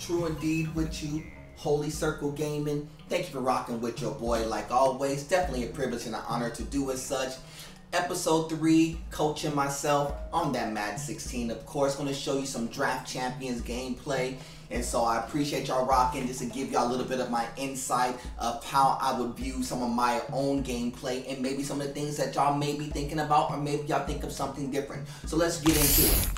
True indeed with you, Holy Circle Gaming. Thank you for rocking with your boy like always. Definitely a privilege and an honor to do as such. Episode 3, coaching myself on that Madden 16. Of course, going to show you some Draft Champions gameplay. And so I appreciate y'all rocking just to give y'all a little bit of my insight of how I would view some of my own gameplay and maybe some of the things that y'all may be thinking about, or maybe y'all think of something different. So let's get into it.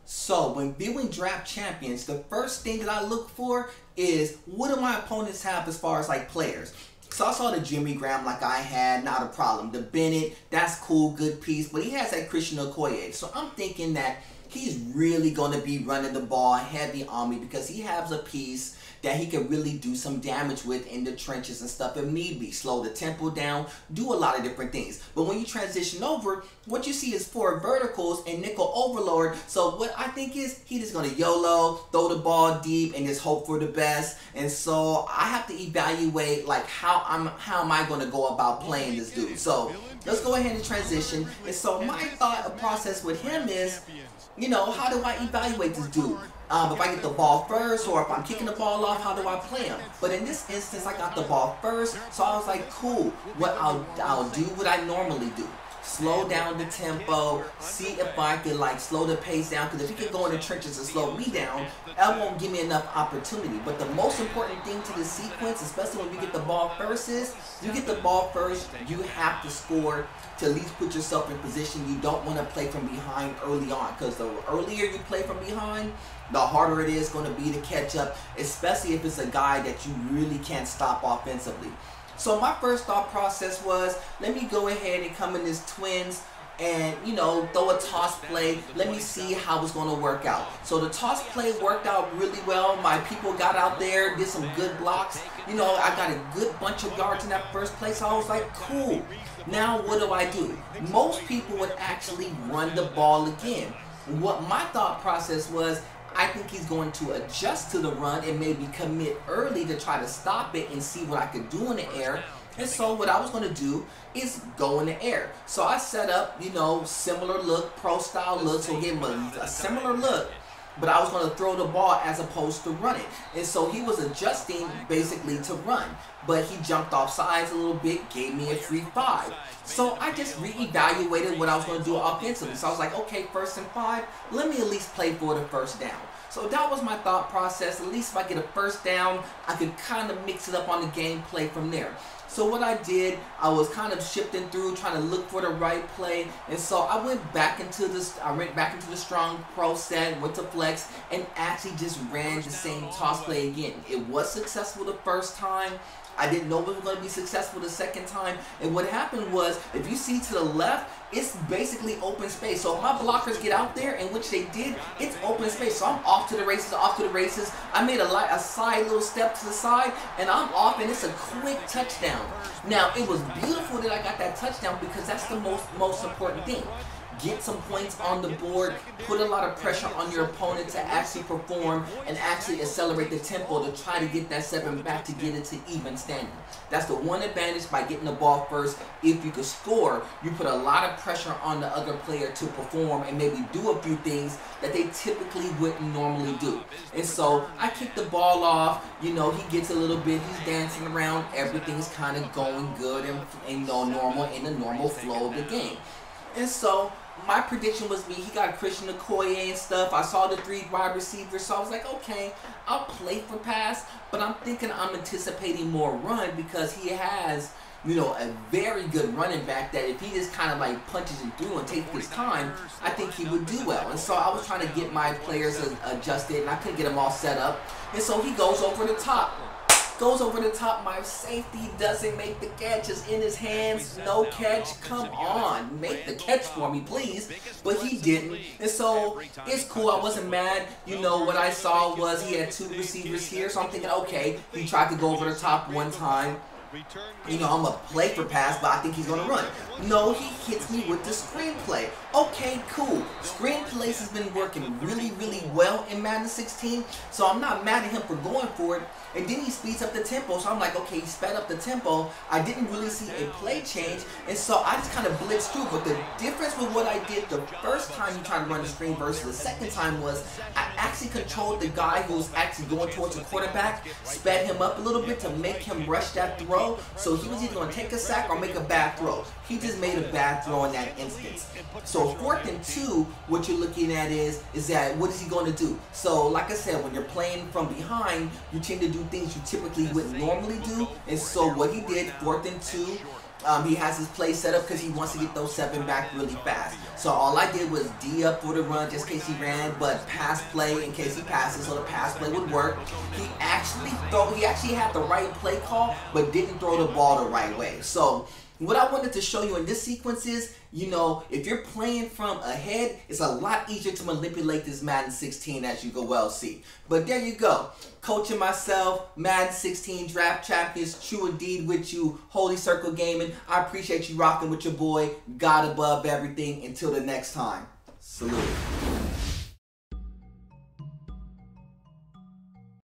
So when viewing Draft Champions, the first thing that I look for is what do my opponents have as far as like players. So I saw the Jimmy Graham like I had, not a problem. The Bennett, that's cool, good piece, but he has that Christian Okoye. So I'm thinking that he's really going to be running the ball heavy on me because he has a piece that he can really do some damage with in the trenches and stuff if need be. Slow the tempo down, do a lot of different things. But when you transition over, what you see is 4 verticals and nickel overlord. So what I think is he just going to YOLO, throw the ball deep, and just hope for the best. And so I have to evaluate like how am I going to go about playing this dude. So let's go ahead and transition. And so my thought process with him is, you know, how do I evaluate this dude? If I get the ball first, or if I'm kicking the ball off, how do I play him? But in this instance, I got the ball first, so I was like, cool. What I'll do what I normally do. Slow down the tempo, see if I can like slow the pace down, because if he can go in the trenches and slow me down, that won't give me enough opportunity. But the most important thing to this sequence, especially when you get the ball first, is you get the ball first, you have to score to at least put yourself in position. You don't want to play from behind early on, because the earlier you play from behind, the harder it is going to be to catch up, especially if it's a guy that you really can't stop offensively. So my first thought process was, let me go ahead and come in this twins and, you know, throw a toss play. Let me see how it's going to work out. So the toss play worked out really well. My people got out there, did some good blocks. You know, I got a good bunch of yards in that first play, so I was like, cool. Now what do? Most people would actually run the ball again. What my thought process was, I think he's going to adjust to the run and maybe commit early to try to stop it and see what I could do in the air. And so what I was going to do is go in the air. So I set up, you know, similar look, pro style look, so give him a similar look, but I was going to throw the ball as opposed to run it. And so he was adjusting basically to run, but he jumped off sides a little bit, gave me a free 5. So I just reevaluated what I was going to do offensively. So I was like, okay, 1st and 5, let me at least play for the first down. So that was my thought process. At least if I get a first down, I could kind of mix it up on the gameplay from there. So what I did, I was kind of shifting through, trying to look for the right play, and so I went back into this. I went back into the strong pro set, went to flex, and actually just ran the same toss play again. It was successful the first time. I didn't know it was going to be successful the second time. And what happened was, if you see to the left, it's basically open space. So if my blockers get out there, and which they did, it's open space. So I'm off to the races, I made a side little step to the side, and I'm off, and it's a quick touchdown. Now, it was beautiful that I got that touchdown, because that's the most important thing. Get some points on the board, put a lot of pressure on your opponent to actually perform and actually accelerate the tempo to try to get that 7 back to get it to even standing. That's the one advantage by getting the ball first. If you could score, you put a lot of pressure on the other player to perform and maybe do a few things that they typically wouldn't normally do. And so I kick the ball off, you know, he gets a little bit, he's dancing around, everything's kind of going good and you know, normal in the normal flow of the game. And so my prediction was he got Christian Okoye and stuff. I saw the 3 wide receivers, so I was like, okay, I'll play for pass, but I'm anticipating more run, because he has, you know, a very good running back that if he just kind of like punches it through and takes his time, I think he would do well. And so I was trying to get my players adjusted, and I couldn't get them all set up. And so he goes over the top. My safety doesn't make the catch. It's in his hands, no catch. Come on, make the catch for me, please. But he didn't, and so it's cool. I wasn't mad. You know, what I saw was he had 2 receivers here, so I'm thinking, okay, he tried to go over the top one time. I'm going to play for pass, but I think he's going to run. No, he hits me with the screenplay. Okay, cool. Screenplays has been working really, really well in Madden 16, so I'm not mad at him for going for it. And then he speeds up the tempo, so I'm like, okay, he sped up the tempo. I didn't really see a play change, and so I just kind of blitzed through. But the difference with what I did the first time you tried to run the screen versus the second time was I actually controlled the guy who was actually going towards the quarterback, sped him up a little bit to make him rush that throw. So he was either going to take a sack or make a bad throw. He just made a bad throw in that instance. So 4th and 2, what you're looking at is that what is he going to do? So like I said, when you're playing from behind, you tend to do things you typically wouldn't normally do. And so what he did, 4th and 2, he has his play set up because he wants to get those 7 back really fast. So all I did was D up for the run just in case he ran, but pass play in case he passes, so the pass play would work. He actually had the right play call, but didn't throw the ball the right way. So what I wanted to show you in this sequence is, if you're playing from ahead, it's a lot easier to manipulate this Madden 16 as you go well see. But there you go. Coaching myself, Madden 16 Draft Champions, true indeed with you, Holy Circle Gaming. I appreciate you rocking with your boy. God above everything. Until the next time. Salute.